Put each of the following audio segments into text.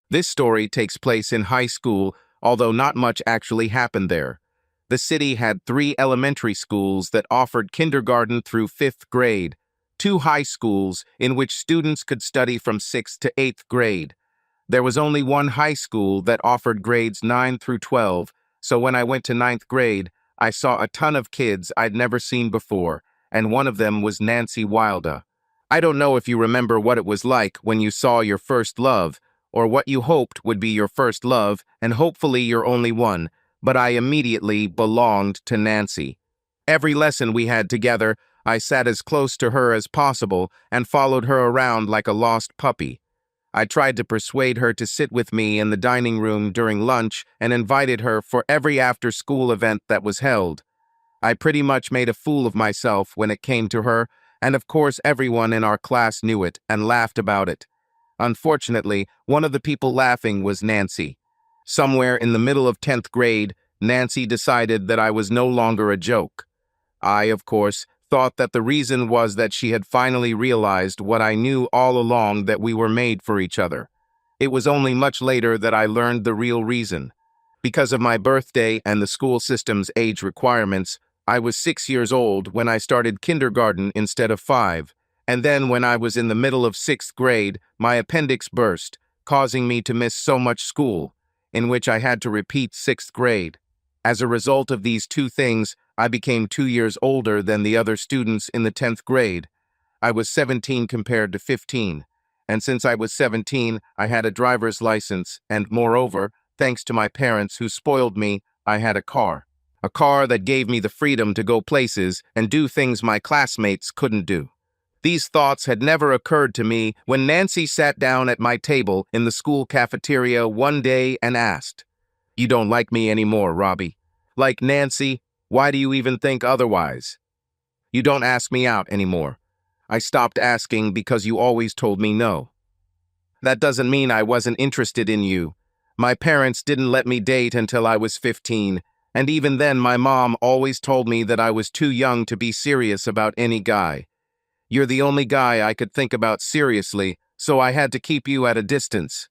This story takes place in high school, although not much actually happened there. The city had 3 elementary schools that offered kindergarten through 5th grade, 2 high schools in which students could study from 6th to 8th grade. There was only one high school that offered grades 9 through 12, so when I went to 9th grade, I saw a ton of kids I'd never seen before, and one of them was Nancy Wilder. I don't know if you remember what it was like when you saw your first love, or what you hoped would be your first love, and hopefully your only one, but I immediately belonged to Nancy. Every lesson we had together, I sat as close to her as possible and followed her around like a lost puppy. I tried to persuade her to sit with me in the dining room during lunch and invited her for every after-school event that was held. I pretty much made a fool of myself when it came to her, and of course everyone in our class knew it and laughed about it. Unfortunately, one of the people laughing was Nancy. Somewhere in the middle of 10th grade, Nancy decided that I was no longer a joke. I, of course, thought that the reason was that she had finally realized what I knew all along, that we were made for each other. It was only much later that I learned the real reason. Because of my birthday and the school system's age requirements, I was 6 years old when I started kindergarten instead of 5, and then when I was in the middle of 6th grade, my appendix burst, causing me to miss so much school, in which I had to repeat 6th grade. As a result of these two things, I became 2 years older than the other students in the 10th grade. I was 17 compared to 15, and since I was 17, I had a driver's license, and moreover, thanks to my parents who spoiled me, I had a car. A car that gave me the freedom to go places and do things my classmates couldn't do. These thoughts had never occurred to me when Nancy sat down at my table in the school cafeteria one day and asked, "You don't like me anymore, Robbie." Like, Nancy, why do you even think otherwise? You don't ask me out anymore. I stopped asking because you always told me no. That doesn't mean I wasn't interested in you. My parents didn't let me date until I was 15, and even then my mom always told me that I was too young to be serious about any guy. You're the only guy I could think about seriously, so I had to keep you at a distance.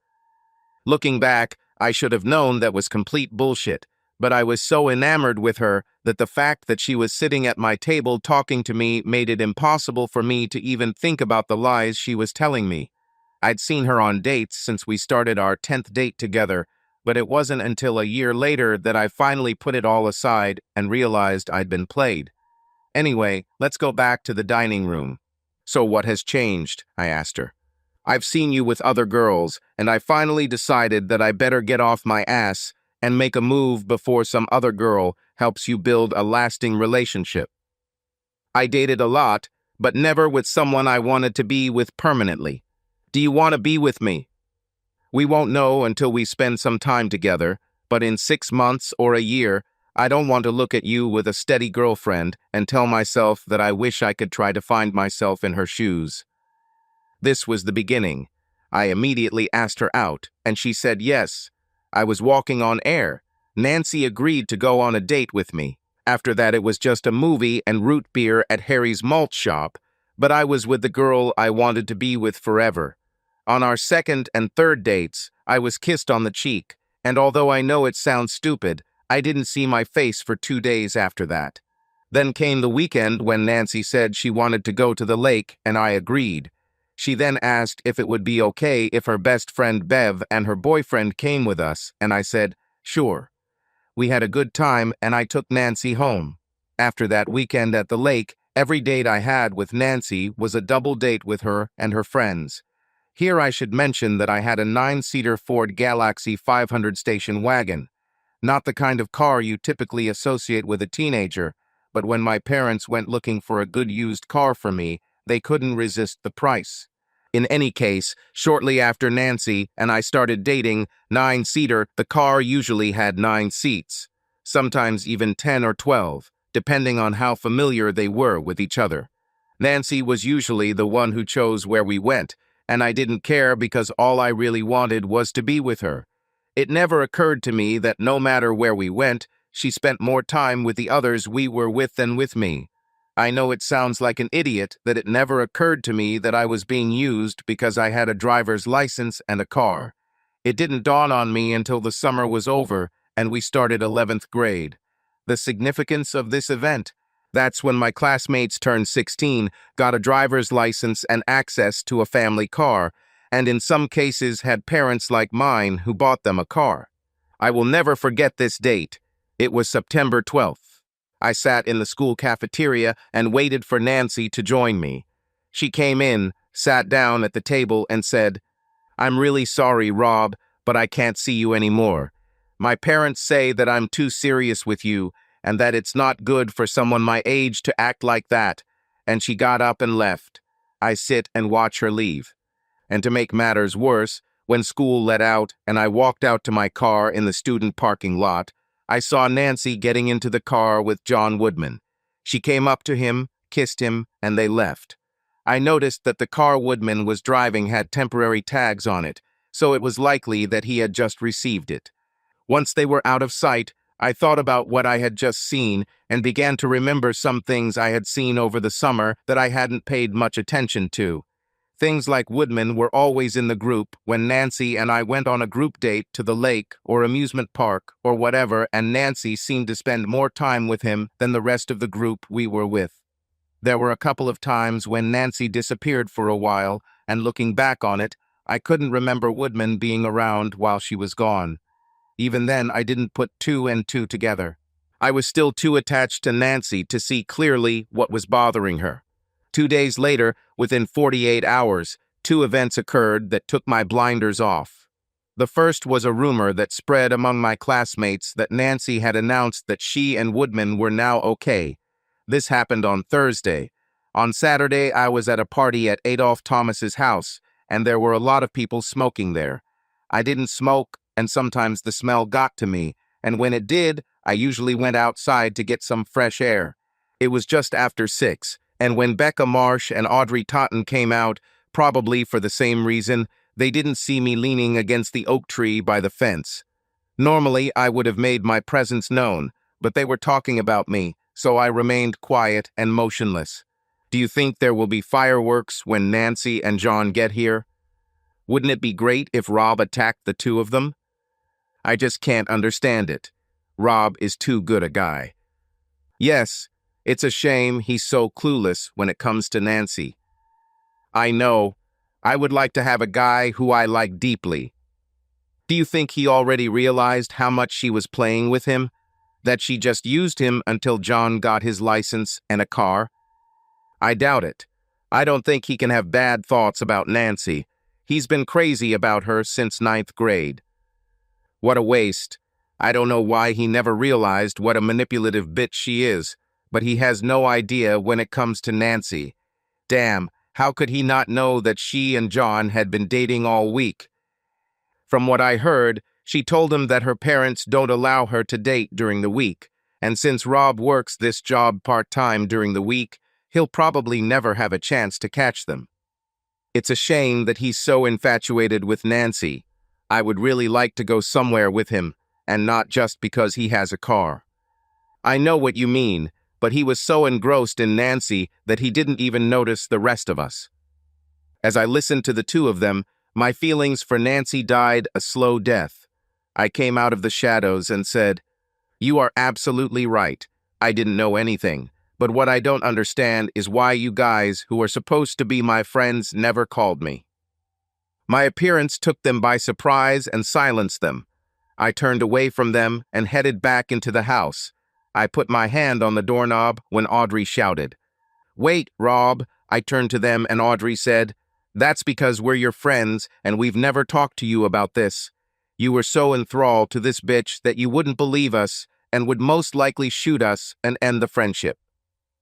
Looking back, I should have known that was complete bullshit, but I was so enamored with her that the fact that she was sitting at my table talking to me made it impossible for me to even think about the lies she was telling me. I'd seen her on dates since we started our 10th date together, but it wasn't until a year later that I finally put it all aside and realized I'd been played. Anyway, let's go back to the dining room. "So what has changed?" I asked her. "I've seen you with other girls, and I finally decided that I better get off my ass and make a move before some other girl helps you build a lasting relationship. I dated a lot, but never with someone I wanted to be with permanently. Do you want to be with me? We won't know until we spend some time together, but in 6 months or a year, I don't want to look at you with a steady girlfriend and tell myself that I wish I could try to find myself in her shoes." This was the beginning. I immediately asked her out, and she said yes. I was walking on air. Nancy agreed to go on a date with me. After that, it was just a movie and root beer at Harry's malt shop, but I was with the girl I wanted to be with forever. On our second and third dates, I was kissed on the cheek, and although I know it sounds stupid, I didn't see my face for 2 days after that. Then came the weekend when Nancy said she wanted to go to the lake, and I agreed. She then asked if it would be okay if her best friend Bev and her boyfriend came with us, and I said, sure. We had a good time, and I took Nancy home. After that weekend at the lake, every date I had with Nancy was a double date with her and her friends. Here I should mention that I had a 9-seater Ford Galaxy 500 station wagon. Not the kind of car you typically associate with a teenager, but when my parents went looking for a good used car for me, they couldn't resist the price. In any case, shortly after Nancy and I started dating, 9-seater, the car usually had 9 seats, sometimes even 10 or 12, depending on how familiar they were with each other. Nancy was usually the one who chose where we went, and I didn't care because all I really wanted was to be with her. It never occurred to me that no matter where we went, she spent more time with the others we were with than with me. I know it sounds like an idiot that it never occurred to me that I was being used because I had a driver's license and a car. It didn't dawn on me until the summer was over and we started 11th grade. The significance of this event? That's when my classmates turned 16, got a driver's license and access to a family car, and in some cases had parents like mine who bought them a car. I will never forget this date. It was September 12th. I sat in the school cafeteria and waited for Nancy to join me. She came in, sat down at the table, and said, "I'm really sorry, Rob, but I can't see you anymore. My parents say that I'm too serious with you and that it's not good for someone my age to act like that." And she got up and left. I sit and watch her leave. And to make matters worse, when school let out and I walked out to my car in the student parking lot, I saw Nancy getting into the car with John Woodman. She came up to him, kissed him, and they left. I noticed that the car Woodman was driving had temporary tags on it, so it was likely that he had just received it. Once they were out of sight, I thought about what I had just seen and began to remember some things I had seen over the summer that I hadn't paid much attention to. Things like Woodman were always in the group when Nancy and I went on a group date to the lake or amusement park or whatever, and Nancy seemed to spend more time with him than the rest of the group we were with. There were a couple of times when Nancy disappeared for a while, and looking back on it, I couldn't remember Woodman being around while she was gone. Even then, I didn't put two and two together. I was still too attached to Nancy to see clearly what was bothering her. 2 days later, within 48 hours, two events occurred that took my blinders off. The first was a rumor that spread among my classmates that Nancy had announced that she and Woodman were now okay. This happened on Thursday. On Saturday, I was at a party at Adolph Thomas's house, and there were a lot of people smoking there. I didn't smoke, and sometimes the smell got to me, and when it did, I usually went outside to get some fresh air. It was just after 6, and when Becca Marsh and Audrey Totten came out, probably for the same reason, they didn't see me leaning against the oak tree by the fence. Normally, I would have made my presence known, but they were talking about me, so I remained quiet and motionless. Do you think there will be fireworks when Nancy and John get here? Wouldn't it be great if Rob attacked the two of them? I just can't understand it. Rob is too good a guy. Yes, it's a shame he's so clueless when it comes to Nancy. I know. I would like to have a guy who I like deeply. Do you think he already realized how much she was playing with him? That she just used him until John got his license and a car? I doubt it. I don't think he can have bad thoughts about Nancy. He's been crazy about her since 9th grade. What a waste. I don't know why he never realized what a manipulative bitch she is, but he has no idea when it comes to Nancy. Damn, how could he not know that she and John had been dating all week? From what I heard, she told him that her parents don't allow her to date during the week, and since Rob works this job part-time during the week, he'll probably never have a chance to catch them. It's a shame that he's so infatuated with Nancy. I would really like to go somewhere with him, and not just because he has a car. I know what you mean, but he was so engrossed in Nancy that he didn't even notice the rest of us. As I listened to the two of them, my feelings for Nancy died a slow death. I came out of the shadows and said, "You are absolutely right. I didn't know anything. But what I don't understand is why you guys, who are supposed to be my friends, never called me." My appearance took them by surprise and silenced them. I turned away from them and headed back into the house. I put my hand on the doorknob when Audrey shouted, "Wait, Rob." I turned to them and Audrey said, "That's because we're your friends and we've never talked to you about this. You were so enthralled to this bitch that you wouldn't believe us and would most likely shoot us and end the friendship.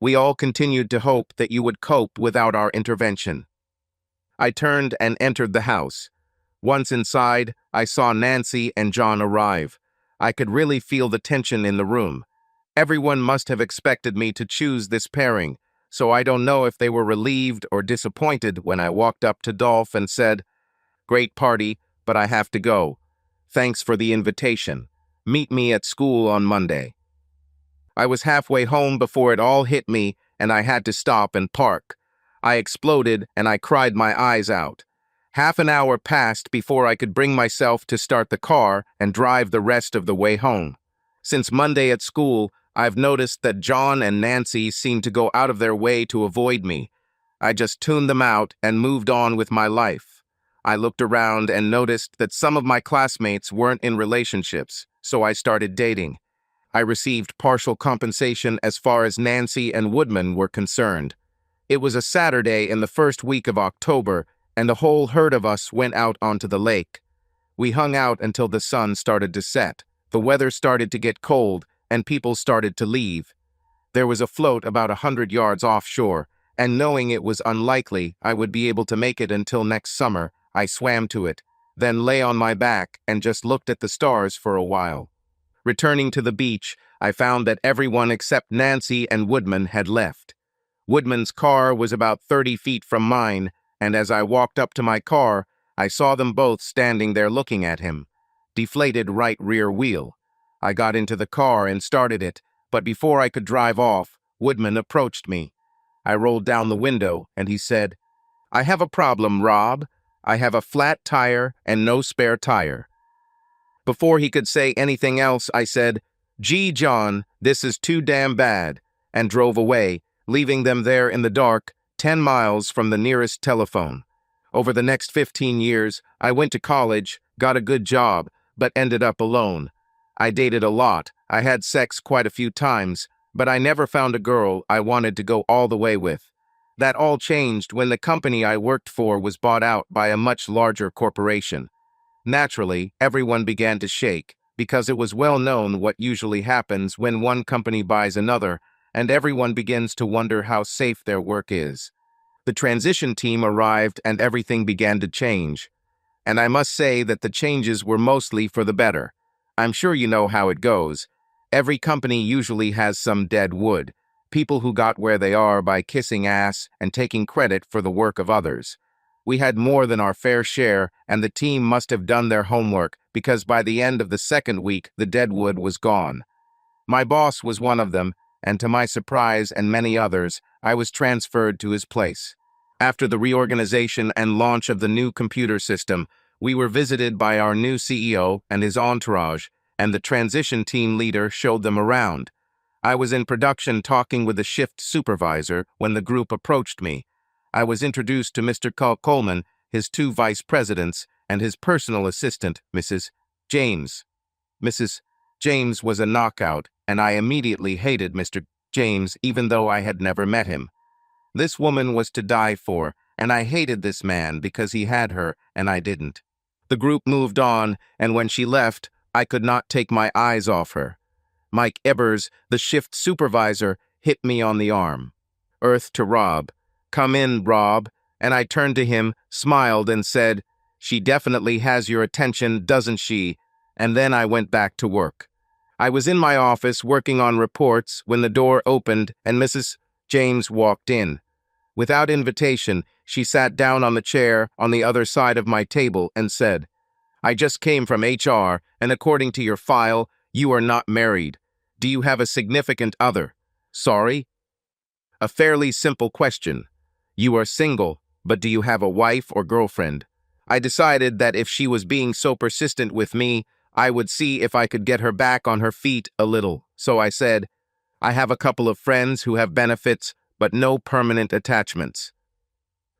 We all continued to hope that you would cope without our intervention." I turned and entered the house. Once inside, I saw Nancy and John arrive. I could really feel the tension in the room. Everyone must have expected me to choose this pairing, so I don't know if they were relieved or disappointed when I walked up to Dolph and said, "Great party, but I have to go. Thanks for the invitation. Meet me at school on Monday." I was halfway home before it all hit me, and I had to stop and park. I exploded and I cried my eyes out. Half an hour passed before I could bring myself to start the car and drive the rest of the way home. Since Monday at school, I've noticed that John and Nancy seem to go out of their way to avoid me. I just tuned them out and moved on with my life. I looked around and noticed that some of my classmates weren't in relationships, so I started dating. I received partial compensation as far as Nancy and Woodman were concerned. It was a Saturday in the first week of October, and the whole herd of us went out onto the lake. We hung out until the sun started to set. The weather started to get cold, and people started to leave. There was a float about 100 yards offshore, and knowing it was unlikely I would be able to make it until next summer, I swam to it, then lay on my back and just looked at the stars for a while. Returning to the beach, I found that everyone except Nancy and Woodman had left. Woodman's car was about 30 feet from mine, and as I walked up to my car, I saw them both standing there looking at him. Deflated right rear wheel. I got into the car and started it, but before I could drive off, Woodman approached me. I rolled down the window, and he said, "I have a problem, Rob. I have a flat tire and no spare tire." Before he could say anything else, I said, "Gee, John, this is too damn bad," and drove away, leaving them there in the dark, 10 miles from the nearest telephone. Over the next 15 years, I went to college, got a good job, but ended up alone. I dated a lot, I had sex quite a few times, but I never found a girl I wanted to go all the way with. That all changed when the company I worked for was bought out by a much larger corporation. Naturally, everyone began to shake, because it was well known what usually happens when one company buys another, and everyone begins to wonder how safe their work is. The transition team arrived and everything began to change. And I must say that the changes were mostly for the better. I'm sure you know how it goes. Every company usually has some dead wood, people who got where they are by kissing ass and taking credit for the work of others. We had more than our fair share, and the team must have done their homework, because by the end of the second week, the dead wood was gone. My boss was one of them, and to my surprise and many others, I was transferred to his place. After the reorganization and launch of the new computer system, we were visited by our new CEO and his entourage, and the transition team leader showed them around. I was in production talking with the shift supervisor when the group approached me. I was introduced to Mr. Coleman, his 2 vice presidents, and his personal assistant, Mrs. James. Mrs. James was a knockout, and I immediately hated Mr. James even though I had never met him. This woman was to die for, and I hated this man because he had her and I didn't. The group moved on, and when she left, I could not take my eyes off her. Mike Ebbers, the shift supervisor, hit me on the arm. Earth to Rob. "Come in, Rob," and I turned to him, smiled, and said, "She definitely has your attention, doesn't she?" And then I went back to work. I was in my office working on reports when the door opened and Mrs. James walked in. Without invitation, she sat down on the chair on the other side of my table and said, "I just came from HR, and according to your file, you are not married. Do you have a significant other?" "Sorry?" "A fairly simple question. You are single, but do you have a wife or girlfriend?" I decided that if she was being so persistent with me, I would see if I could get her back on her feet a little. So I said, "I have a couple of friends who have benefits, but no permanent attachments."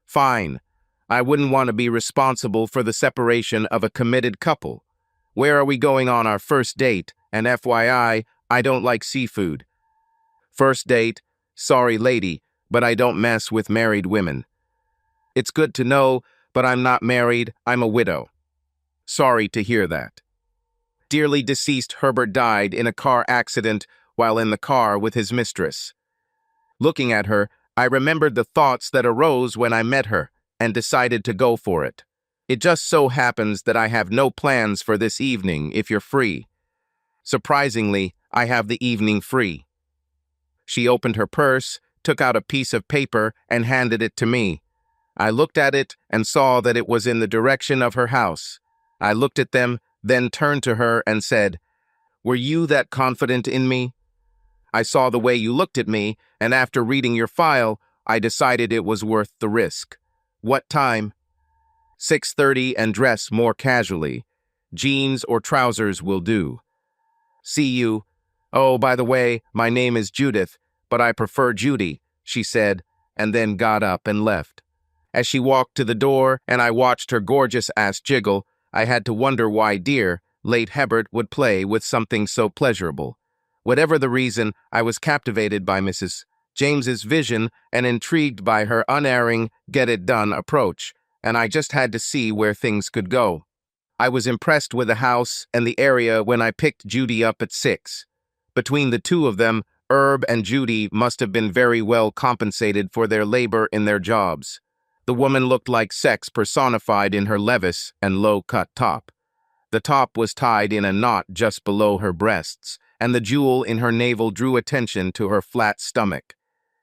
"Fine. I wouldn't want to be responsible for the separation of a committed couple. Where are we going on our first date? And FYI, I don't like seafood." "First date? Sorry, lady, but I don't mess with married women." "It's good to know, but I'm not married, I'm a widow." "Sorry to hear that." Dearly deceased Herbert died in a car accident while in the car with his mistress. Looking at her, I remembered the thoughts that arose when I met her and decided to go for it. "It just so happens that I have no plans for this evening if you're free." Surprisingly, I have the evening free. She opened her purse, took out a piece of paper, and handed it to me. I looked at it and saw that it was in the direction of her house. I looked at them, then turned to her and said, "Were you that confident in me? I saw the way you looked at me, and after reading your file, I decided it was worth the risk. What time?" 6:30 and dress more casually. Jeans or trousers will do. See you. Oh, by the way, my name is Judith, but I prefer Judy, she said, and then got up and left. As she walked to the door and I watched her gorgeous ass jiggle, I had to wonder why dear, late Hebert would play with something so pleasurable. Whatever the reason, I was captivated by Mrs. James's vision and intrigued by her unerring, get-it-done approach, and I just had to see where things could go. I was impressed with the house and the area when I picked Judy up at 6. Between the two of them, Herb and Judy must have been very well compensated for their labor in their jobs. The woman looked like sex personified in her levis and low-cut top. The top was tied in a knot just below her breasts, and the jewel in her navel drew attention to her flat stomach.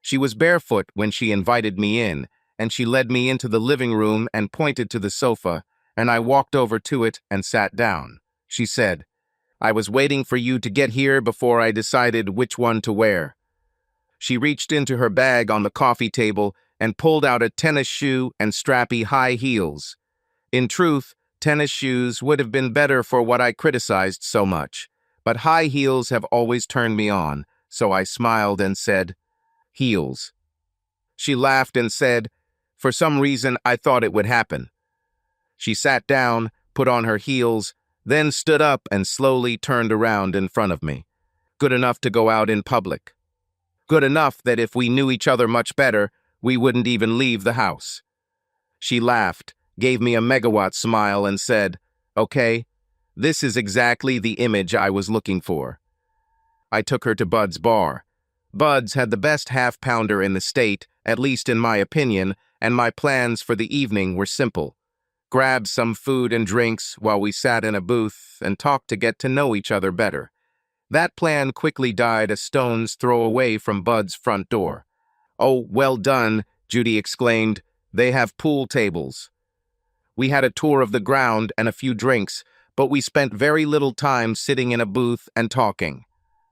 She was barefoot when she invited me in, and she led me into the living room and pointed to the sofa, and I walked over to it and sat down. She said, "I was waiting for you to get here before I decided which one to wear." She reached into her bag on the coffee table and pulled out a tennis shoe and strappy high heels. In truth, tennis shoes would have been better for what I criticized so much, but high heels have always turned me on, so I smiled and said, "Heels." She laughed and said, "For some reason I thought it would happen." She sat down, put on her heels, then stood up and slowly turned around in front of me. Good enough to go out in public. Good enough that if we knew each other much better, we wouldn't even leave the house. She laughed, gave me a megawatt smile and said, "Okay, this is exactly the image I was looking for." I took her to Bud's bar. Bud's had the best half-pounder in the state, at least in my opinion, and my plans for the evening were simple. Grab some food and drinks while we sat in a booth and talked to get to know each other better. That plan quickly died a stone's throw away from Bud's front door. "Oh, well done," Judy exclaimed. "They have pool tables." We had a tour of the ground and a few drinks, but we spent very little time sitting in a booth and talking.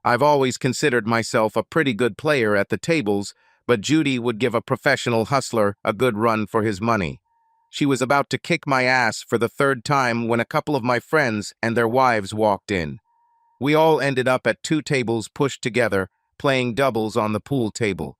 I've always considered myself a pretty good player at the tables, but Judy would give a professional hustler a good run for his money. She was about to kick my ass for the third time when a couple of my friends and their wives walked in. We all ended up at 2 tables pushed together, playing doubles on the pool table.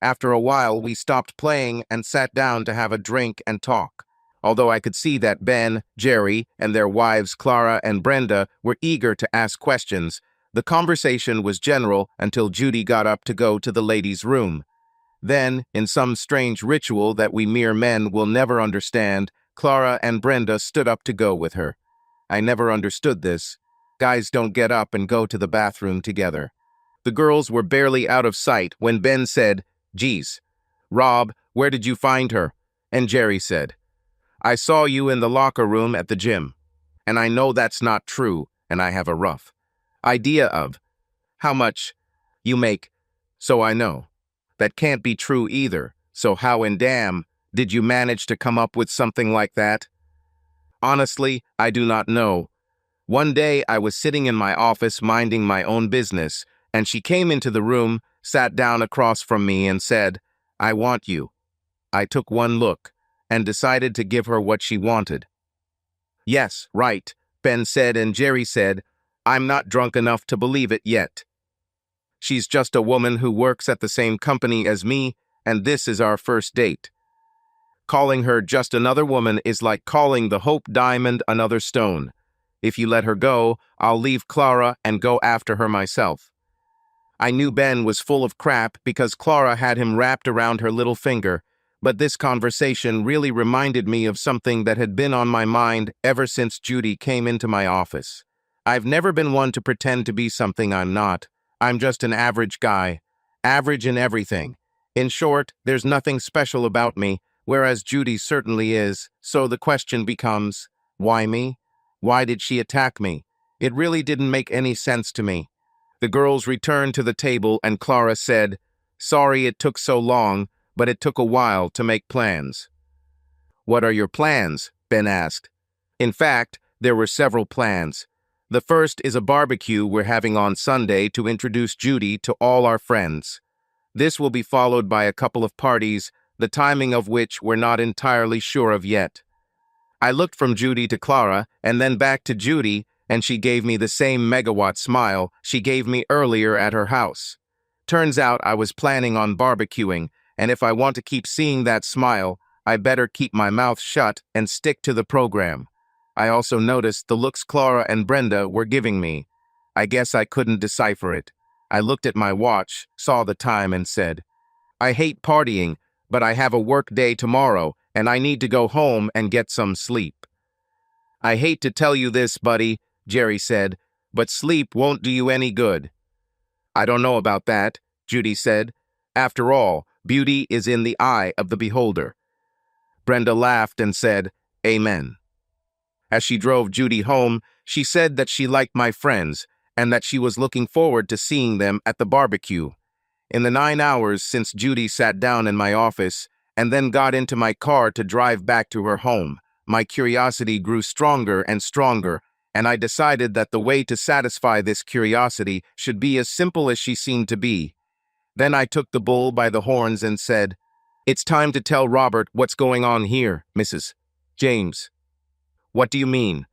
After a while, we stopped playing and sat down to have a drink and talk. Although I could see that Ben, Jerry, and their wives Clara and Brenda were eager to ask questions, the conversation was general until Judy got up to go to the ladies' room. Then, in some strange ritual that we mere men will never understand, Clara and Brenda stood up to go with her. I never understood this. Guys don't get up and go to the bathroom together. The girls were barely out of sight when Ben said, "Geez, Rob, where did you find her?" And Jerry said, "I saw you in the locker room at the gym. And I know that's not true, and I have a rough idea of how much you make, so I know. That can't be true either, so how in damn did you manage to come up with something like that?" Honestly, I do not know. One day I was sitting in my office minding my own business, and she came into the room, sat down across from me and said, "I want you." I took one look and decided to give her what she wanted. "Yes, right," Ben said, and Jerry said, "I'm not drunk enough to believe it yet. She's just a woman who works at the same company as me, and this is our first date. Calling her just another woman is like calling the Hope Diamond another stone. If you let her go, I'll leave Clara and go after her myself." I knew Ben was full of crap because Clara had him wrapped around her little finger, but this conversation really reminded me of something that had been on my mind ever since Judy came into my office. I've never been one to pretend to be something I'm not. I'm just an average guy. Average in everything. In short, there's nothing special about me, whereas Judy certainly is, so the question becomes, why me? Why did she attack me? It really didn't make any sense to me. The girls returned to the table and Clara said, "Sorry it took so long, but it took a while to make plans." "What are your plans?" Ben asked. In fact, there were several plans. The first is a barbecue we're having on Sunday to introduce Judy to all our friends. This will be followed by a couple of parties, the timing of which we're not entirely sure of yet. I looked from Judy to Clara and then back to Judy, and she gave me the same megawatt smile she gave me earlier at her house. Turns out I was planning on barbecuing, and if I want to keep seeing that smile, I better keep my mouth shut and stick to the program. I also noticed the looks Clara and Brenda were giving me. I guess I couldn't decipher it. I looked at my watch, saw the time, and said, I hate partying, but I have a work day tomorrow, and I need to go home and get some sleep. I hate to tell you this, buddy, Jerry said, but sleep won't do you any good. I don't know about that, Judy said. After all, beauty is in the eye of the beholder. Brenda laughed and said, Amen. As she drove Judy home, she said that she liked my friends and that she was looking forward to seeing them at the barbecue. In the 9 hours since Judy sat down in my office and then got into my car to drive back to her home, my curiosity grew stronger and stronger, and I decided that the way to satisfy this curiosity should be as simple as she seemed to be. Then I took the bull by the horns and said, It's time to tell Robert what's going on here, Mrs. James. What do you mean?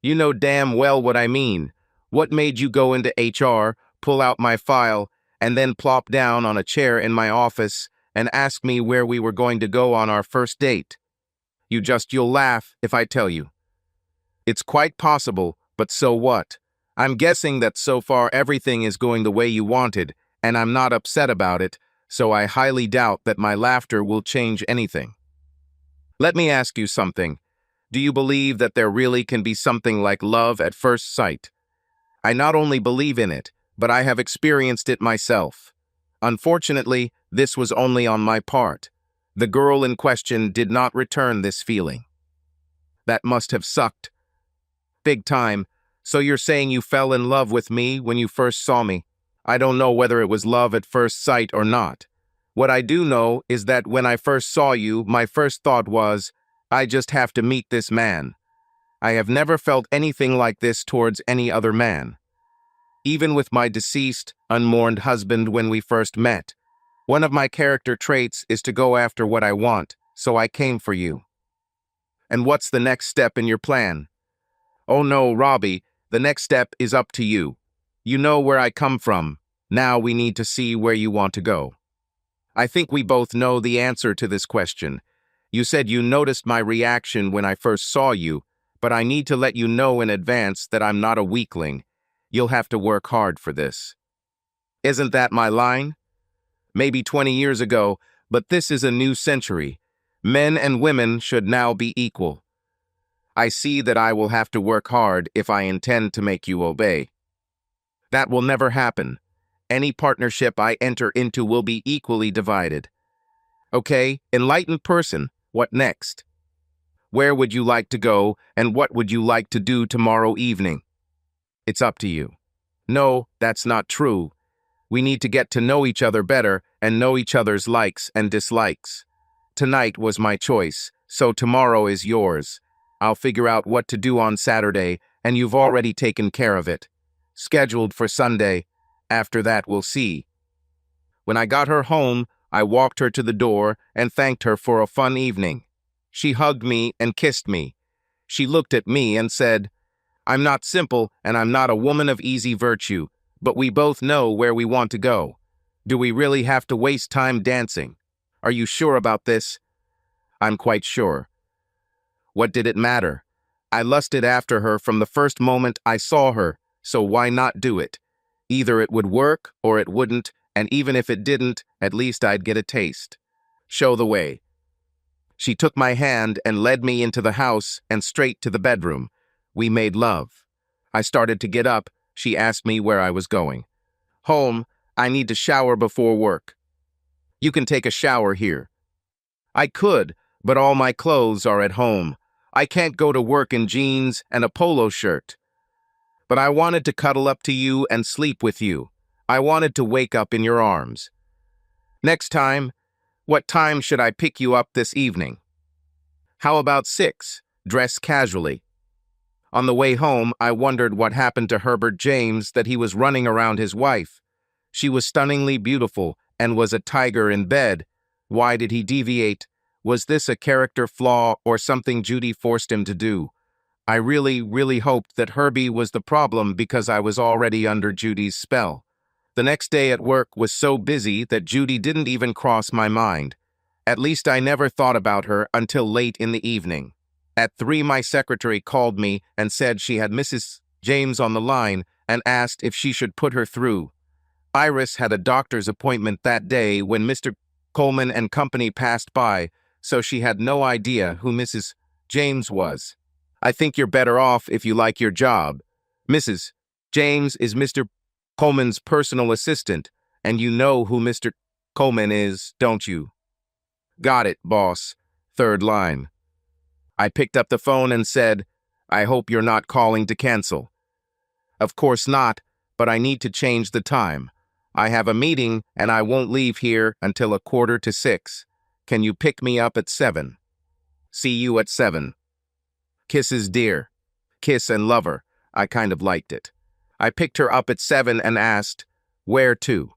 You know damn well what I mean. What made you go into HR, pull out my file, and then plop down on a chair in my office and ask me where we were going to go on our first date? You'll laugh if I tell you. It's quite possible, but so what? I'm guessing that so far everything is going the way you wanted, and I'm not upset about it, so I highly doubt that my laughter will change anything. Let me ask you something. Do you believe that there really can be something like love at first sight? I not only believe in it, but I have experienced it myself. Unfortunately, this was only on my part. The girl in question did not return this feeling. That must have sucked. Big time. So you're saying you fell in love with me when you first saw me? I don't know whether it was love at first sight or not. What I do know is that when I first saw you, my first thought was, I just have to meet this man. I have never felt anything like this towards any other man. Even with my deceased, unmourned husband when we first met, one of my character traits is to go after what I want, so I came for you. And what's the next step in your plan? Oh no, Robbie, the next step is up to you. You know where I come from. Now we need to see where you want to go. I think we both know the answer to this question. You said you noticed my reaction when I first saw you, but I need to let you know in advance that I'm not a weakling. You'll have to work hard for this. Isn't that my line? Maybe 20 years ago, but this is a new century. Men and women should now be equal. I see that I will have to work hard if I intend to make you obey. That will never happen. Any partnership I enter into will be equally divided. Okay, enlightened person, what next? Where would you like to go, and what would you like to do tomorrow evening? It's up to you. No, that's not true. We need to get to know each other better and know each other's likes and dislikes. Tonight was my choice, so tomorrow is yours. I'll figure out what to do on Saturday, and you've already taken care of it. Scheduled for Sunday. After that, we'll see. When I got her home, I walked her to the door and thanked her for a fun evening. She hugged me and kissed me. She looked at me and said, I'm not simple and I'm not a woman of easy virtue, but we both know where we want to go. Do we really have to waste time dancing? Are you sure about this? I'm quite sure. What did it matter? I lusted after her from the first moment I saw her, so why not do it? Either it would work or it wouldn't, and even if it didn't, at least I'd get a taste. Show the way. She took my hand and led me into the house and straight to the bedroom. We made love. I started to get up. She asked me where I was going. Home. I need to shower before work. You can take a shower here. I could, but all my clothes are at home. I can't go to work in jeans and a polo shirt. But I wanted to cuddle up to you and sleep with you. I wanted to wake up in your arms. Next time, what time should I pick you up this evening? How about 6? Dress casually. On the way home, I wondered what happened to Herbert James that he was running around his wife. She was stunningly beautiful and was a tiger in bed. Why did he deviate? Was this a character flaw or something Judy forced him to do? I really hoped that Herbie was the problem because I was already under Judy's spell. The next day at work was so busy that Judy didn't even cross my mind. At least I never thought about her until late in the evening. At 3, my secretary called me and said she had Mrs. James on the line and asked if she should put her through. Iris had a doctor's appointment that day when Mr. Coleman and company passed by, so she had no idea who Mrs. James was. I think you're better off if you like your job. Mrs. James is Mr. Coleman's personal assistant, and you know who Mr. Coleman is, don't you? Got it, boss. Third line. I picked up the phone and said, I hope you're not calling to cancel. Of course not, but I need to change the time. I have a meeting and I won't leave here until 5:45. Can you pick me up at 7? See you at 7. Kisses, dear. Kiss and lover. I kind of liked it. I picked her up at 7 and asked, where to?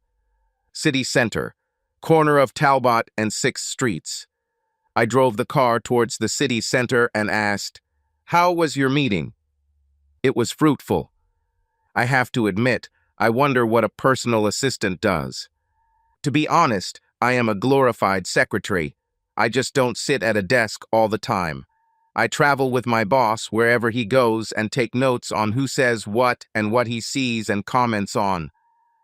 City Center, corner of Talbot and 6th Streets. I drove the car towards the city center and asked, how was your meeting? It was fruitful. I have to admit, I wonder what a personal assistant does. To be honest, I am a glorified secretary. I just don't sit at a desk all the time. I travel with my boss wherever he goes and take notes on who says what and what he sees and comments on.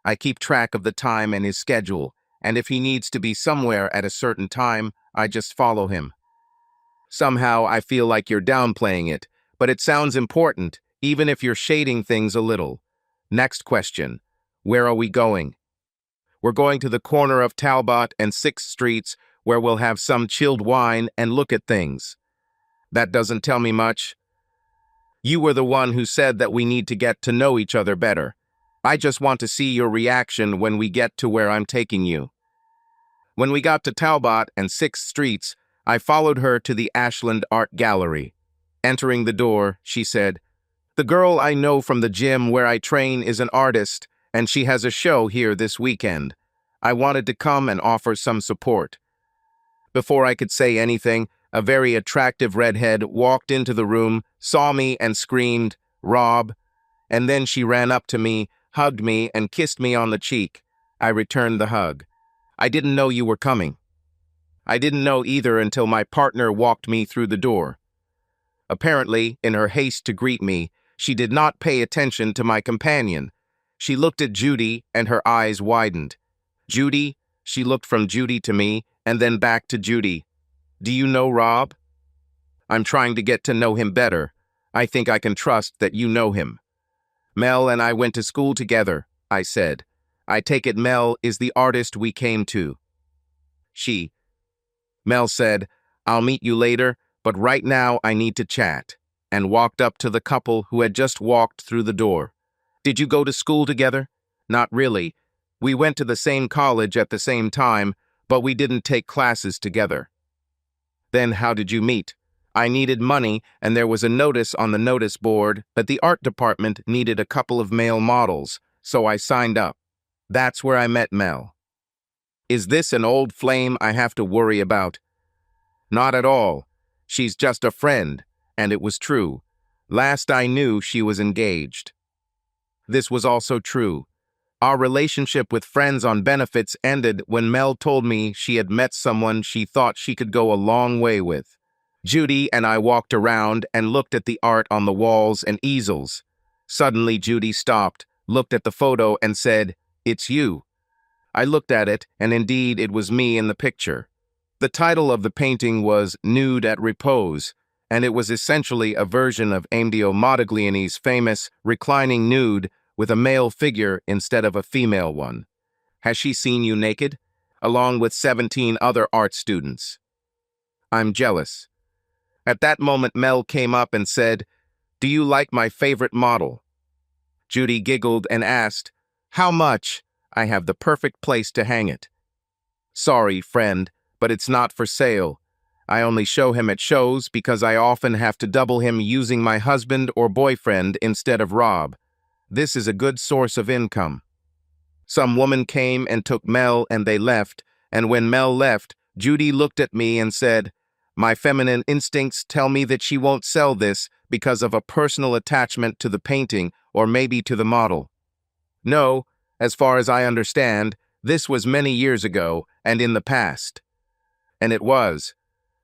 I keep track of the time and his schedule, and if he needs to be somewhere at a certain time, I just follow him. Somehow I feel like you're downplaying it, but it sounds important, even if you're shading things a little. Next question. Where are we going? We're going to the corner of Talbot and 6th Streets where we'll have some chilled wine and look at things. That doesn't tell me much. You were the one who said that we need to get to know each other better. I just want to see your reaction when we get to where I'm taking you. When we got to Talbot and 6th Streets, I followed her to the Ashland Art Gallery. Entering the door, she said, the girl I know from the gym where I train is an artist, and she has a show here this weekend. I wanted to come and offer some support. Before I could say anything, a very attractive redhead walked into the room, saw me and screamed, Rob, and then she ran up to me, hugged me, and kissed me on the cheek. I returned the hug. I didn't know you were coming. I didn't know either until my partner walked me through the door. Apparently, in her haste to greet me, she did not pay attention to my companion. She looked at Judy, and her eyes widened. Judy? She looked from Judy to me, and then back to Judy. Do you know Rob? I'm trying to get to know him better. I think I can trust that you know him. Mel and I went to school together, I said. I take it Mel is the artist we came to. Mel said, I'll meet you later, but right now I need to chat, and walked up to the couple who had just walked through the door. Did you go to school together? Not really. We went to the same college at the same time, but we didn't take classes together. Then how did you meet? I needed money, and there was a notice on the notice board that the art department needed a couple of male models, so I signed up. That's where I met Mel. Is this an old flame I have to worry about? Not at all. She's just a friend, and it was true. Last I knew, she was engaged. This was also true. Our relationship with friends on benefits ended when Mel told me she had met someone she thought she could go a long way with. Judy and I walked around and looked at the art on the walls and easels. Suddenly, Judy stopped, looked at the photo, and said, It's you. I looked at it, and indeed it was me in the picture. The title of the painting was Nude at Repose, and it was essentially a version of Amedeo Modigliani's famous reclining nude with a male figure instead of a female one. Has she seen you naked? Along with 17 other art students. I'm jealous. At that moment, Mel came up and said, Do you like my favorite model? Judy giggled and asked, How much? I have the perfect place to hang it. Sorry, friend, but it's not for sale. I only show him at shows because I often have to double him using my husband or boyfriend instead of Rob. This is a good source of income. Some woman came and took Mel and they left, and when Mel left, Judy looked at me and said, "My feminine instincts tell me that she won't sell this because of a personal attachment to the painting or maybe to the model." No, as far as I understand, this was many years ago and in the past. And it was.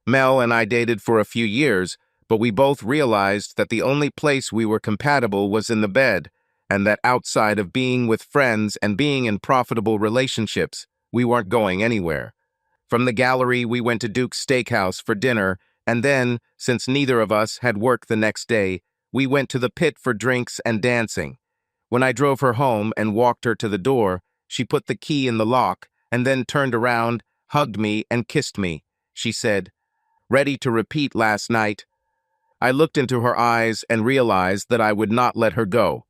Mel and I dated for a few years, but we both realized that the only place we were compatible was in the bed, and that outside of being with friends and being in profitable relationships, we weren't going anywhere. From the gallery, we went to Duke's Steakhouse for dinner, and then, since neither of us had work the next day, we went to the pit for drinks and dancing. When I drove her home and walked her to the door, she put the key in the lock and then turned around, hugged me, and kissed me. She said, "Ready to repeat last night?" I looked into her eyes and realized that I would not let her go.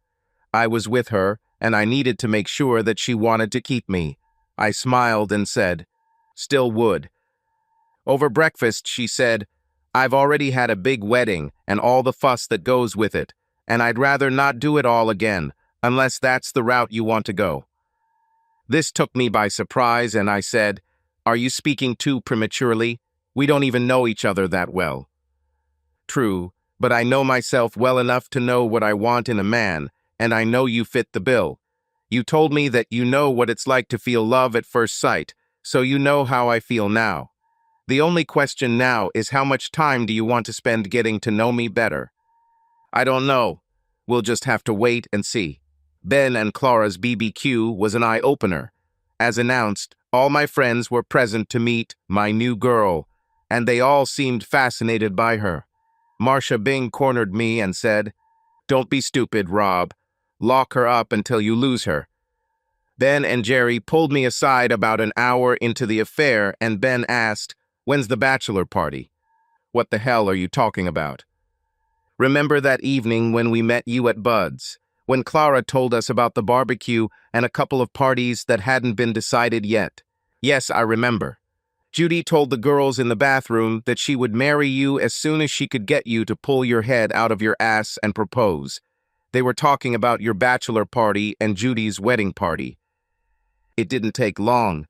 I was with her, and I needed to make sure that she wanted to keep me. I smiled and said, "Still would." Over breakfast, she said, "I've already had a big wedding and all the fuss that goes with it, and I'd rather not do it all again, unless that's the route you want to go." This took me by surprise, and I said, "Are you speaking too prematurely? We don't even know each other that well." "True, but I know myself well enough to know what I want in a man, and I know you fit the bill. You told me that you know what it's like to feel love at first sight, so you know how I feel now. The only question now is how much time do you want to spend getting to know me better?" "I don't know. We'll just have to wait and see." Ben and Clara's BBQ was an eye-opener. As announced, all my friends were present to meet my new girl, and they all seemed fascinated by her. Marcia Bing cornered me and said, "Don't be stupid, Rob. Lock her up until you lose her." Ben and Jerry pulled me aside about an hour into the affair, and Ben asked, "When's the bachelor party?" "What the hell are you talking about?" "Remember that evening when we met you at Bud's, when Clara told us about the barbecue and a couple of parties that hadn't been decided yet?" "Yes, I remember. Judy told the girls in the bathroom that she would marry you as soon as she could get you to pull your head out of your ass and propose. They were talking about your bachelor party and Judy's wedding party." It didn't take long.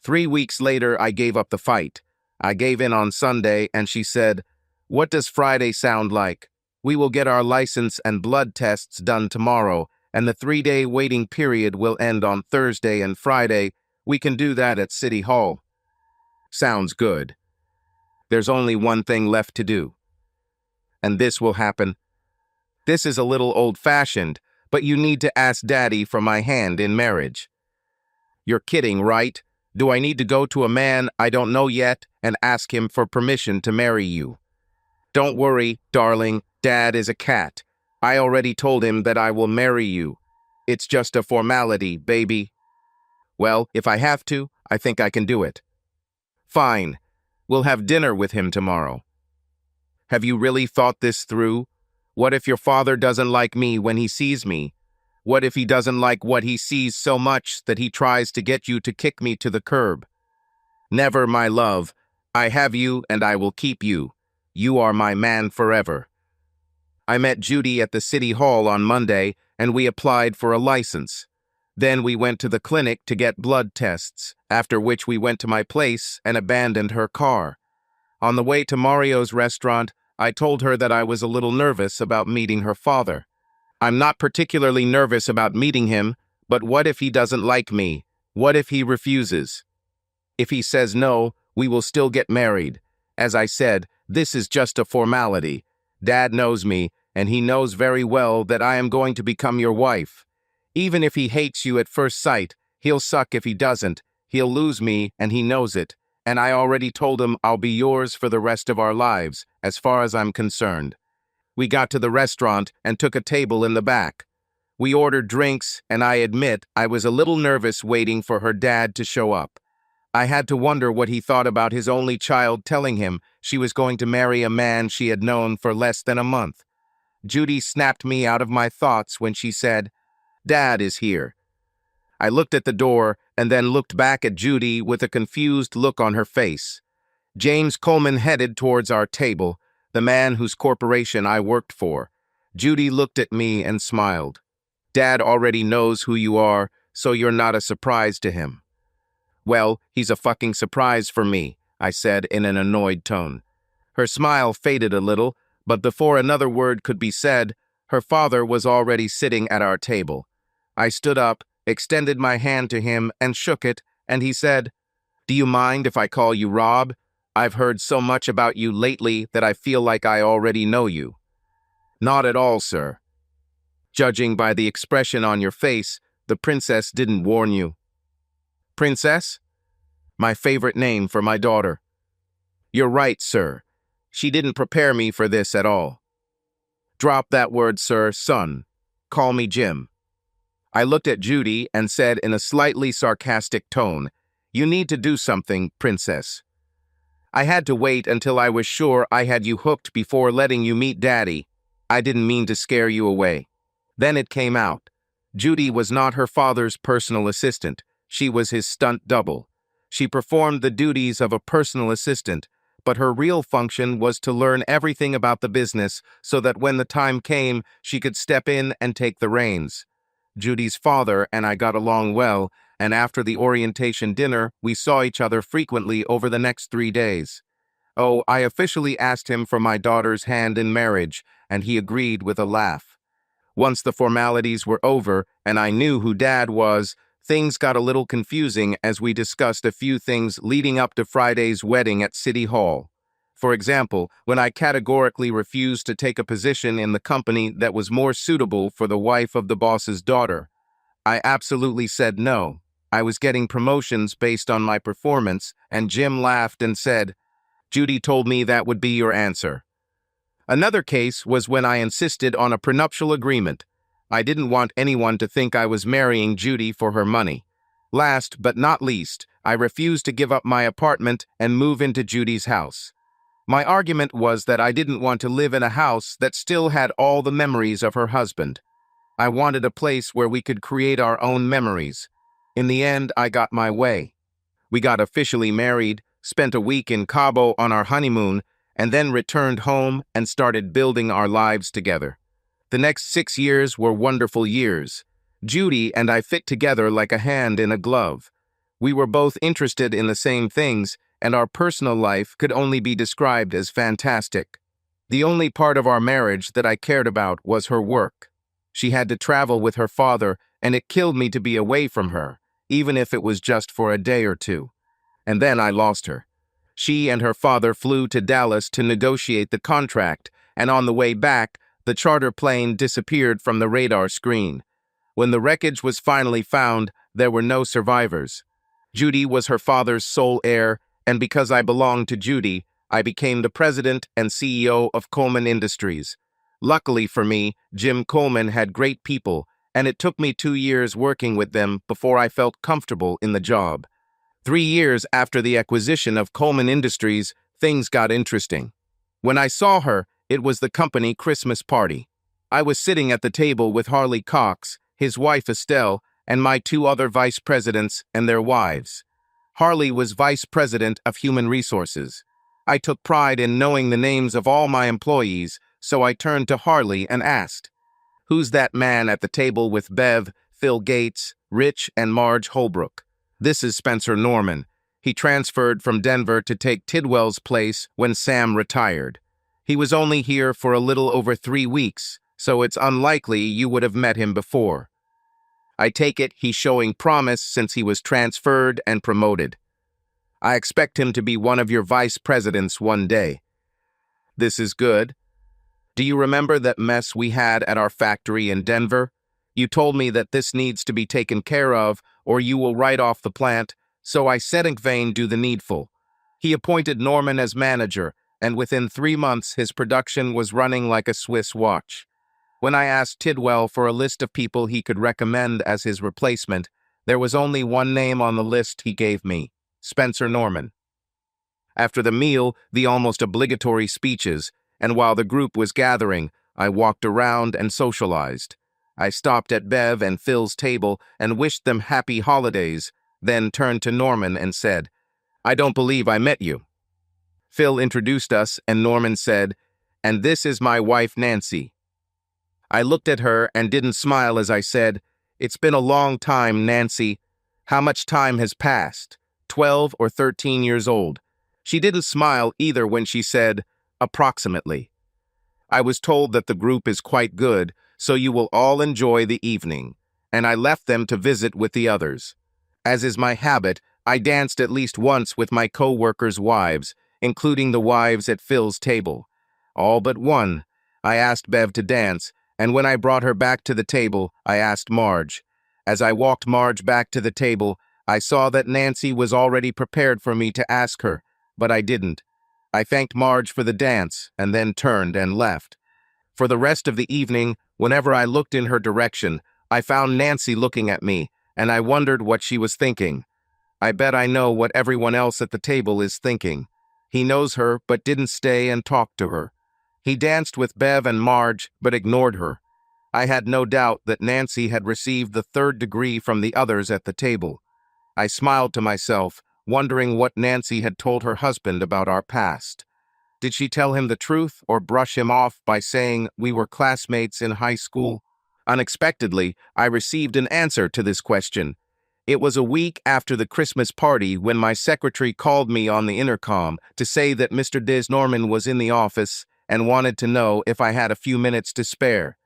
3 weeks later, I gave up the fight. I gave in on Sunday, and she said, "What does Friday sound like? We will get our license and blood tests done tomorrow, and the 3-day waiting period will end on Thursday and Friday. We can do that at City Hall." "Sounds good. There's only one thing left to do. And this will happen. This is a little old-fashioned, but you need to ask Daddy for my hand in marriage." "You're kidding, right? Do I need to go to a man I don't know yet and ask him for permission to marry you?" "Don't worry, darling. Dad is a cat. I already told him that I will marry you. It's just a formality, baby." "Well, if I have to, I think I can do it." "Fine. We'll have dinner with him tomorrow." "Have you really thought this through? What if your father doesn't like me when he sees me? What if he doesn't like what he sees so much that he tries to get you to kick me to the curb?" "Never, my love. I have you and I will keep you. You are my man forever." I met Judy at the City Hall on Monday, and we applied for a license. Then we went to the clinic to get blood tests, after which we went to my place and abandoned her car. On the way to Mario's restaurant, I told her that I was a little nervous about meeting her father. "I'm not particularly nervous about meeting him, but what if he doesn't like me? What if he refuses? If he says no, we will still get married. As I said, this is just a formality. Dad knows me, and he knows very well that I am going to become your wife. Even if he hates you at first sight, he'll suck if he doesn't. He'll lose me, and he knows it. And I already told him I'll be yours for the rest of our lives, as far as I'm concerned." We got to the restaurant and took a table in the back. We ordered drinks, and I admit I was a little nervous waiting for her dad to show up. I had to wonder what he thought about his only child telling him she was going to marry a man she had known for less than a month. Judy snapped me out of my thoughts when she said, "Dad is here." I looked at the door and then looked back at Judy with a confused look on her face. James Coleman headed towards our table, the man whose corporation I worked for. Judy looked at me and smiled. "Dad already knows who you are, so you're not a surprise to him." "Well, he's a fucking surprise for me. I said in an annoyed tone. Her smile faded a little, but before another word could be said, her father was already sitting at our table. I stood up, extended my hand to him, and shook it, and he said, "Do you mind if I call you Rob? I've heard so much about you lately that I feel like I already know you." "Not at all, sir. Judging by the expression on your face, the princess didn't warn you." "Princess? My favorite name for my daughter." "You're right, sir. She didn't prepare me for this at all." "Drop that word, sir, son. Call me Jim." I looked at Judy and said in a slightly sarcastic tone, "You need to do something, princess. I had to wait until I was sure I had you hooked before letting you meet Daddy. I didn't mean to scare you away." Then it came out. Judy was not her father's personal assistant. She was his stunt double. She performed the duties of a personal assistant, but her real function was to learn everything about the business so that when the time came, she could step in and take the reins. Judy's father and I got along well, and after the orientation dinner, we saw each other frequently over the next 3 days. Oh, I officially asked him for my daughter's hand in marriage, and he agreed with a laugh. Once the formalities were over and I knew who Dad was, things got a little confusing as we discussed a few things leading up to Friday's wedding at City Hall. For example, when I categorically refused to take a position in the company that was more suitable for the wife of the boss's daughter. I absolutely said no. I was getting promotions based on my performance, and Jim laughed and said, "Judy told me that would be your answer." Another case was when I insisted on a prenuptial agreement. I didn't want anyone to think I was marrying Judy for her money. Last but not least, I refused to give up my apartment and move into Judy's house. My argument was that I didn't want to live in a house that still had all the memories of her husband. I wanted a place where we could create our own memories. In the end, I got my way. We got officially married, spent a week in Cabo on our honeymoon, and then returned home and started building our lives together. The next 6 years were wonderful years. Judy and I fit together like a hand in a glove. We were both interested in the same things, and our personal life could only be described as fantastic. The only part of our marriage that I cared about was her work. She had to travel with her father, and it killed me to be away from her, even if it was just for a day or two. And then I lost her. She and her father flew to Dallas to negotiate the contract, and on the way back, the charter plane disappeared from the radar screen. When the wreckage was finally found, there were no survivors. Judy was her father's sole heir, and because I belonged to Judy, I became the president and CEO of Coleman Industries. Luckily for me, Jim Coleman had great people, and it took me 2 years working with them before I felt comfortable in the job. 3 years after the acquisition of Coleman Industries, things got interesting. When I saw her, it was the company Christmas party. I was sitting at the table with Harley Cox, his wife Estelle, and my 2 other vice presidents and their wives. Harley was vice president of human resources. I took pride in knowing the names of all my employees, so I turned to Harley and asked, "Who's that man at the table with Bev, Phil Gates, Rich, and Marge Holbrook?" "This is Spencer Norman. He transferred from Denver to take Tidwell's place when Sam retired. He was only here for a little over 3 weeks, so it's unlikely you would have met him before. I take it he's showing promise since he was transferred and promoted. I expect him to be one of your vice presidents one day." "This is good. Do you remember that mess we had at our factory in Denver? You told me that this needs to be taken care of or you will write off the plant, so I said Vane do the needful. He appointed Norman as manager, and within 3 months his production was running like a Swiss watch. When I asked Tidwell for a list of people he could recommend as his replacement, there was only one name on the list he gave me, Spencer Norman. After the meal, the almost obligatory speeches, and while the group was gathering, I walked around and socialized. I stopped at Bev and Phil's table and wished them happy holidays, then turned to Norman and said, "I don't believe I met you." Phil introduced us, and Norman said, "And this is my wife, Nancy." I looked at her and didn't smile as I said, "It's been a long time, Nancy." "How much time has passed?" 12 or 13 years old. She didn't smile either when she said, approximately. I was told that the group is quite good, so you will all enjoy the evening, and I left them to visit with the others. As is my habit, I danced at least once with my co-workers' wives, including the wives at Phil's table. All but one. I asked Bev to dance, and when I brought her back to the table, I asked Marge. As I walked Marge back to the table, I saw that Nancy was already prepared for me to ask her, but I didn't. I thanked Marge for the dance, and then turned and left. For the rest of the evening, whenever I looked in her direction, I found Nancy looking at me, and I wondered what she was thinking. I bet I know what everyone else at the table is thinking. He knows her, but didn't stay and talk to her. He danced with Bev and Marge, but ignored her. I had no doubt that Nancy had received the third degree from the others at the table. I smiled to myself, wondering what Nancy had told her husband about our past. Did she tell him the truth or brush him off by saying we were classmates in high school? Unexpectedly, I received an answer to this question. It was a week after the Christmas party when my secretary called me on the intercom to say that Mr. Norman was in the office and wanted to know if I had a few minutes to spare.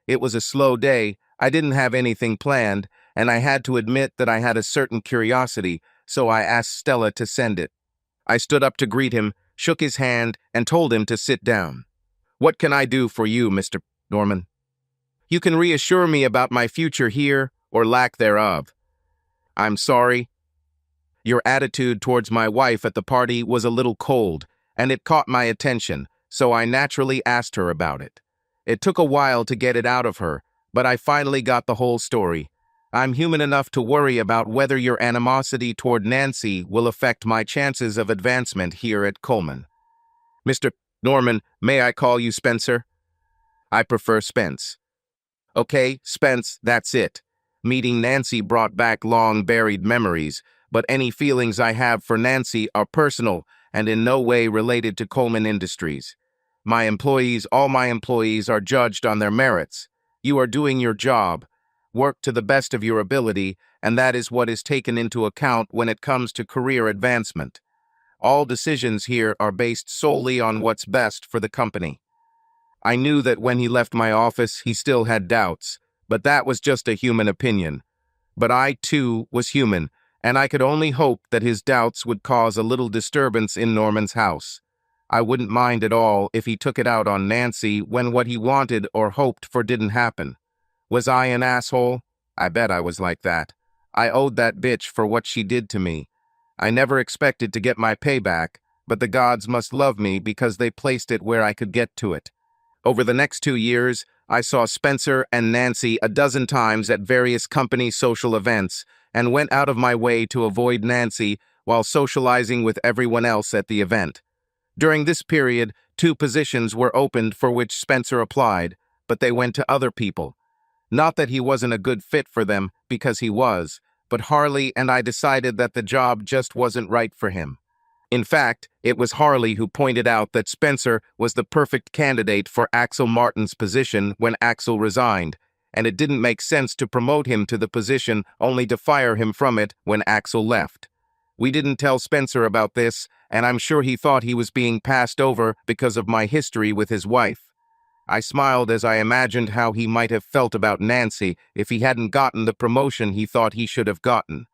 It was a slow day, I didn't have anything planned, and I had to admit that I had a certain curiosity, so I asked Stella to send it. I stood up to greet him, shook his hand, and told him to sit down. What can I do for you, Mr. Norman? You can reassure me about my future here, or lack thereof. I'm sorry. Your attitude towards my wife at the party was a little cold, and it caught my attention, so I naturally asked her about it. It took a while to get it out of her, but I finally got the whole story. I'm human enough to worry about whether your animosity toward Nancy will affect my chances of advancement here at Coleman. Mr. Norman, may I call you Spencer? I prefer Spence. Okay, Spence, that's it. Meeting Nancy brought back long-buried memories, but any feelings I have for Nancy are personal and in no way related to Coleman Industries. All my employees are judged on their merits. You are doing your job. Work to the best of your ability, and that is what is taken into account when it comes to career advancement. All decisions here are based solely on what's best for the company. I knew that when he left my office, he still had doubts, but that was just a human opinion. But I, too, was human, and I could only hope that his doubts would cause a little disturbance in Norman's house. I wouldn't mind at all if he took it out on Nancy when what he wanted or hoped for didn't happen. Was I an asshole? I bet I was like that. I owed that bitch for what she did to me. I never expected to get my payback, but the gods must love me because they placed it where I could get to it. Over the next 2 years, I saw Spencer and Nancy a dozen times at various company social events and went out of my way to avoid Nancy while socializing with everyone else at the event. During this period, 2 positions were opened for which Spencer applied, but they went to other people. Not that he wasn't a good fit for them, because he was, but Harley and I decided that the job just wasn't right for him. In fact, it was Harley who pointed out that Spencer was the perfect candidate for Axel Martin's position when Axel resigned, and it didn't make sense to promote him to the position only to fire him from it when Axel left. We didn't tell Spencer about this, and I'm sure he thought he was being passed over because of my history with his wife. I smiled as I imagined how he might have felt about Nancy if he hadn't gotten the promotion he thought he should have gotten.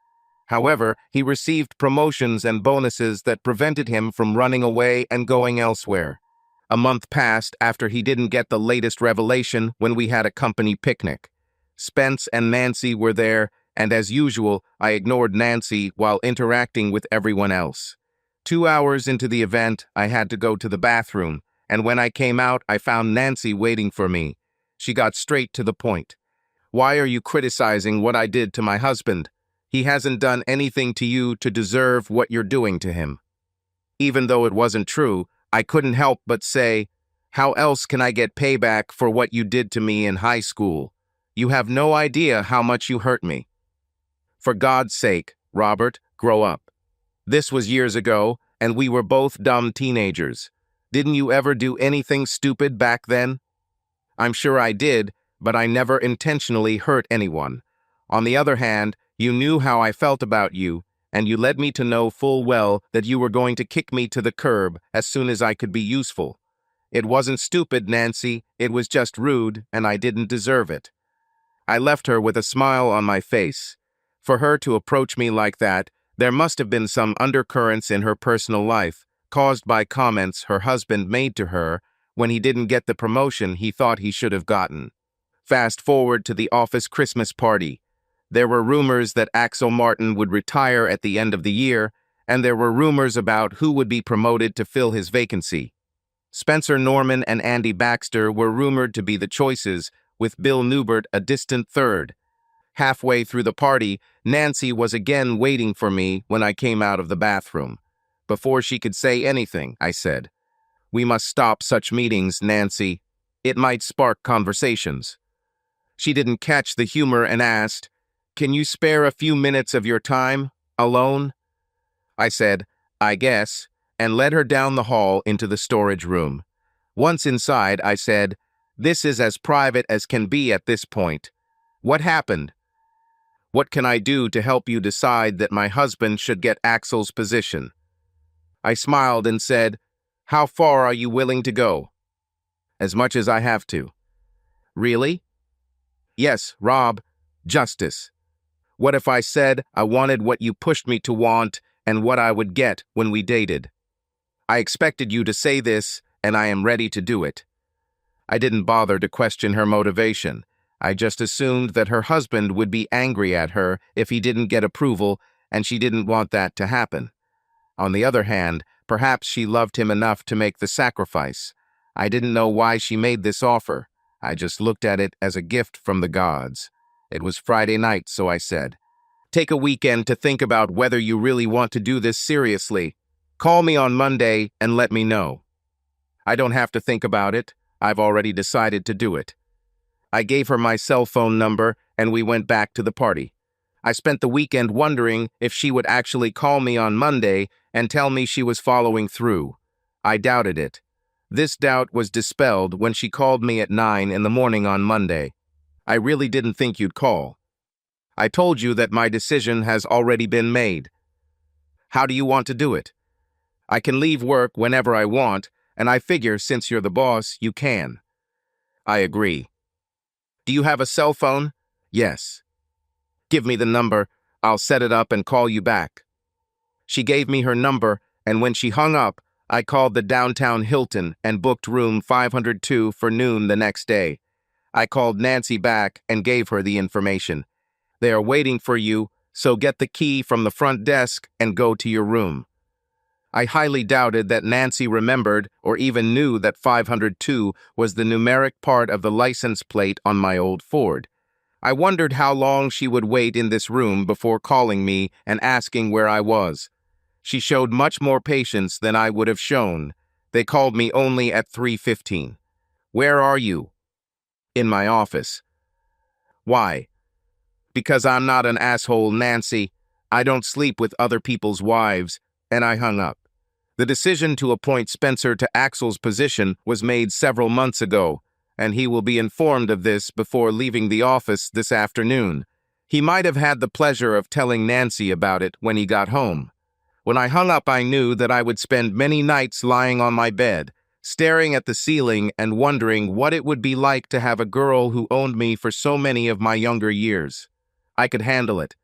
However, he received promotions and bonuses that prevented him from running away and going elsewhere. A month passed after he didn't get the latest revelation when we had a company picnic. Spence and Nancy were there, and as usual, I ignored Nancy while interacting with everyone else. 2 hours into the event, I had to go to the bathroom, and when I came out, I found Nancy waiting for me. She got straight to the point. Why are you criticizing what I did to my husband? He hasn't done anything to you to deserve what you're doing to him. Even though it wasn't true, I couldn't help but say, how else can I get payback for what you did to me in high school? You have no idea how much you hurt me. For God's sake, Robert, grow up. This was years ago, and we were both dumb teenagers. Didn't you ever do anything stupid back then? I'm sure I did, but I never intentionally hurt anyone. On the other hand, you knew how I felt about you, and you led me to know full well that you were going to kick me to the curb as soon as I could be useful. It wasn't stupid, Nancy, it was just rude, and I didn't deserve it. I left her with a smile on my face. For her to approach me like that, there must have been some undercurrents in her personal life, caused by comments her husband made to her when he didn't get the promotion he thought he should have gotten. Fast forward to the office Christmas party. There were rumors that Axel Martin would retire at the end of the year, and there were rumors about who would be promoted to fill his vacancy. Spencer Norman and Andy Baxter were rumored to be the choices, with Bill Newbert a distant third. Halfway through the party, Nancy was again waiting for me when I came out of the bathroom. Before she could say anything, I said, "We must stop such meetings, Nancy. It might spark conversations." She didn't catch the humor and asked, "Can you spare a few minutes of your time, alone?" I said, "I guess," and led her down the hall into the storage room. Once inside, I said, "This is as private as can be at this point. What happened? What can I do to help you decide that my husband should get Axel's position?" I smiled and said, "How far are you willing to go?" "As much as I have to." "Really?" "Yes, Rob. Justice. What if I said I wanted what you pushed me to want and what I would get when we dated? I expected you to say this, and I am ready to do it." I didn't bother to question her motivation. I just assumed that her husband would be angry at her if he didn't get approval, and she didn't want that to happen. On the other hand, perhaps she loved him enough to make the sacrifice. I didn't know why she made this offer. I just looked at it as a gift from the gods. It was Friday night, so I said, "Take a weekend to think about whether you really want to do this seriously. Call me on Monday and let me know." "I don't have to think about it. I've already decided to do it." I gave her my cell phone number, and we went back to the party. I spent the weekend wondering if she would actually call me on Monday and tell me she was following through. I doubted it. This doubt was dispelled when she called me at 9 in the morning on Monday. "I really didn't think you'd call. I told you that my decision has already been made. How do you want to do it? I can leave work whenever I want, and I figure since you're the boss, you can." "I agree." "Do you have a cell phone?" "Yes." "Give me the number. I'll set it up and call you back." She gave me her number, and when she hung up, I called the downtown Hilton and booked room 502 for noon the next day. I called Nancy back and gave her the information. "They are waiting for you, so get the key from the front desk and go to your room." I highly doubted that Nancy remembered or even knew that 502 was the numeric part of the license plate on my old Ford. I wondered how long she would wait in this room before calling me and asking where I was. She showed much more patience than I would have shown. They called me only at 3:15. "Where are you?" "In my office." "Why?" "Because I'm not an asshole, Nancy. I don't sleep with other people's wives," and I hung up. The decision to appoint Spencer to Axel's position was made several months ago, and he will be informed of this before leaving the office this afternoon. He might have had the pleasure of telling Nancy about it when he got home. When I hung up, I knew that I would spend many nights lying on my bed, staring at the ceiling and wondering what it would be like to have a girl who owned me for so many of my younger years. I could handle it.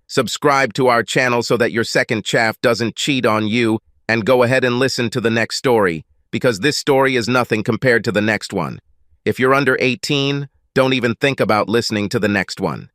Subscribe to our channel so that your second chaff doesn't cheat on you, and go ahead and listen to the next story, because this story is nothing compared to the next one. If you're under 18, don't even think about listening to the next one.